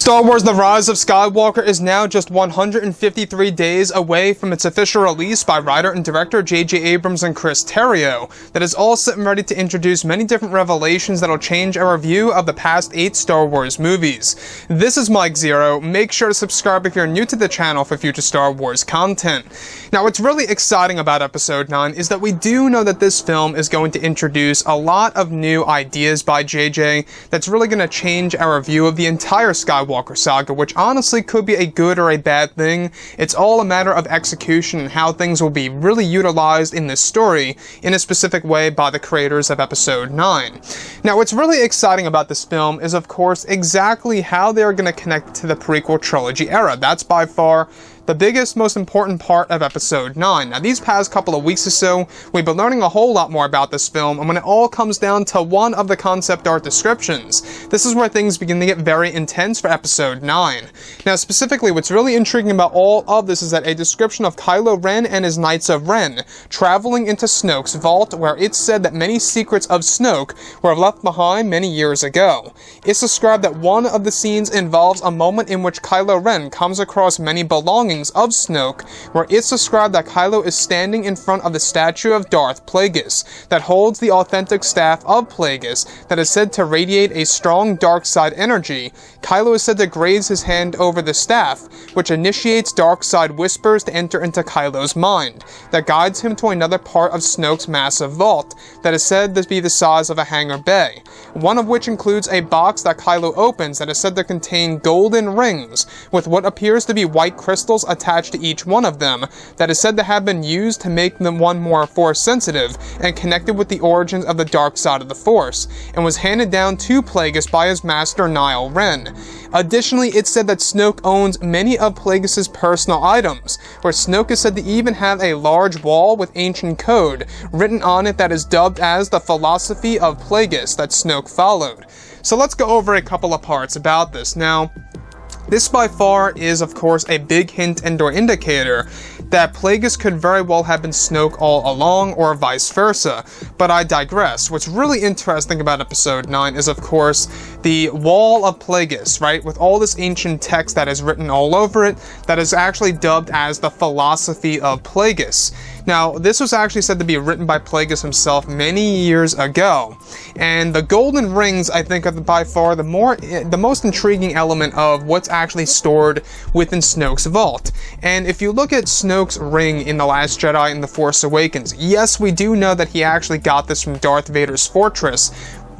Star Wars The Rise of Skywalker is now just 153 days away from its official release by writer and director J.J. Abrams and Chris Terrio, that is all set and ready to introduce many different revelations that'll change our view of the past 8 Star Wars movies. This is Mike Zero. Make sure to subscribe if you're new to the channel for future Star Wars content. Now, what's really exciting about Episode 9 is that we do know that this film is going to introduce a lot of new ideas by J.J. that's really going to change our view of the entire Skywalker saga, which honestly could be a good or a bad thing. It's all a matter of execution and how things will be really utilized in this story in a specific way by the creators of Episode 9. Now, what's really exciting about this film is, of course, exactly how they're going to connect to the prequel trilogy era. That's by far the biggest, most important part of Episode 9. Now, these past couple of weeks or so, we've been learning a whole lot more about this film, and when it all comes down to one of the concept art descriptions, this is where things begin to get very intense for Episode 9. Now, specifically, what's really intriguing about all of this is that a description of Kylo Ren and his Knights of Ren traveling into Snoke's vault, where it's said that many secrets of Snoke were left behind many years ago. It's described that one of the scenes involves a moment in which Kylo Ren comes across many belongings of Snoke, where it's described that Kylo is standing in front of the statue of Darth Plagueis that holds the authentic staff of Plagueis that is said to radiate a strong dark side energy. Kylo is said to graze his hand over the staff, which initiates dark side whispers to enter into Kylo's mind, that guides him to another part of Snoke's massive vault that is said to be the size of a hangar bay, one of which includes a box that Kylo opens that is said to contain golden rings with what appears to be white crystals attached to each one of them, that is said to have been used to make them one more Force sensitive and connected with the origins of the dark side of the Force, and was handed down to Plagueis by his master Kylo Ren. Additionally, it's said that Snoke owns many of Plagueis' personal items, where Snoke is said to even have a large wall with ancient code written on it that is dubbed as the philosophy of Plagueis that Snoke followed. So let's go over a couple of parts about this. Now, this by far is, of course, a big hint and or indicator that Plagueis could very well have been Snoke all along, or vice versa, but I digress. What's really interesting about Episode 9 is, of course, the Wall of Plagueis, right, with all this ancient text that is written all over it, that is actually dubbed as the philosophy of Plagueis. Now, this was actually said to be written by Plagueis himself many years ago, and the golden rings, I think, are by far the most intriguing element of what's actually stored within Snoke's vault. And if you look at Snoke's ring in The Last Jedi and The Force Awakens, yes, we do know that he actually got this from Darth Vader's fortress,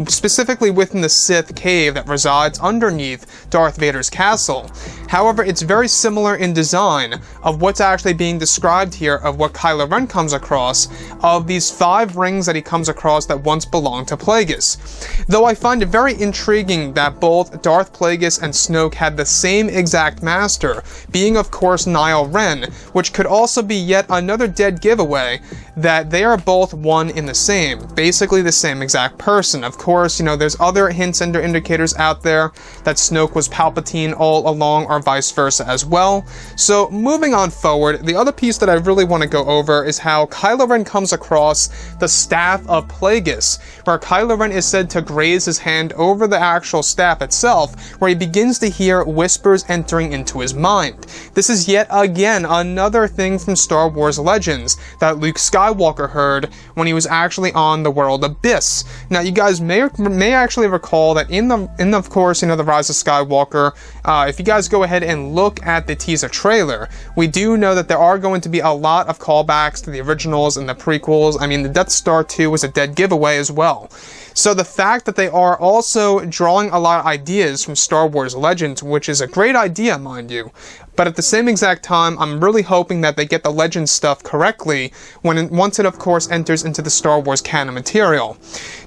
specifically within the Sith cave that resides underneath Darth Vader's castle. However, it's very similar in design of what's actually being described here of what Kylo Ren comes across, of these 5 rings that he comes across that once belonged to Plagueis. Though I find it very intriguing that both Darth Plagueis and Snoke had the same exact master, being of course Kylo Ren, which could also be yet another dead giveaway that they are both one in the same, basically the same exact person. Of course, you know, there's other hints and indicators out there that Snoke was Palpatine all along, or vice versa as well. So moving on forward, the other piece that I really want to go over is how Kylo Ren comes across the staff of Plagueis, where Kylo Ren is said to graze his hand over the actual staff itself, where he begins to hear whispers entering into his mind. This is yet again another thing from Star Wars Legends that Luke Skywalker heard when he was actually on the world Abyss. Now, you guys may actually recall that in of course, you know, The Rise of Skywalker, if you guys go ahead and look at the teaser trailer, we do know that there are going to be a lot of callbacks to the originals and the prequels. I mean, the Death Star 2 was a dead giveaway as well. So the fact that they are also drawing a lot of ideas from Star Wars Legends, which is a great idea, mind you, but at the same exact time, I'm really hoping that they get the Legends stuff correctly once it, of course, enters into the Star Wars canon material.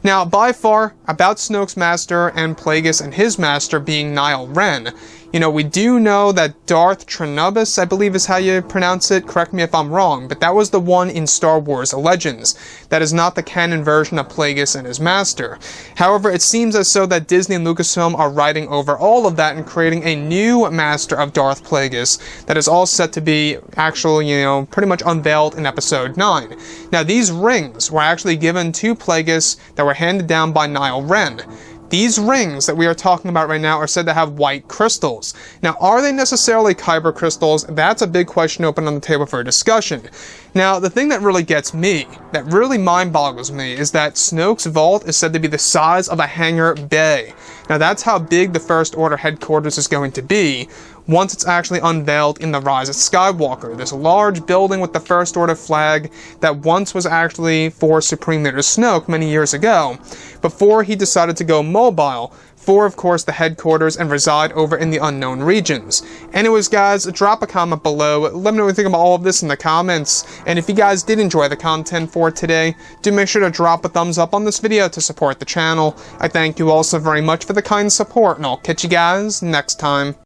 Now, by far, about Snoke's master and Plagueis and his master being Kylo Ren, you know, we do know that Darth Plagueis, I believe is how you pronounce it, correct me if I'm wrong, but that was the one in Star Wars Legends. That is not the canon version of Plagueis and his master. However, it seems as though that Disney and Lucasfilm are writing over all of that and creating a new master of Darth Plagueis that is all set to be actually, you know, pretty much unveiled in Episode 9. Now, these rings were actually given to Plagueis that were handed down by Kylo Ren. These rings that we are talking about right now are said to have white crystals. Now, are they necessarily kyber crystals? That's a big question open on the table for discussion. Now, the thing that really gets me, that really mind-boggles me, is that Snoke's vault is said to be the size of a hangar bay. Now, that's how big the First Order headquarters is going to be once it's actually unveiled in The Rise of Skywalker. This large building with the First Order flag that once was actually for Supreme Leader Snoke many years ago, before he decided to go mobile for, of course, the headquarters and reside over in the unknown regions. Anyways, guys, drop a comment below. Let me know what you think about all of this in the comments. And if you guys did enjoy the content for today, do make sure to drop a thumbs up on this video to support the channel. I thank you all so very much for the kind support, and I'll catch you guys next time.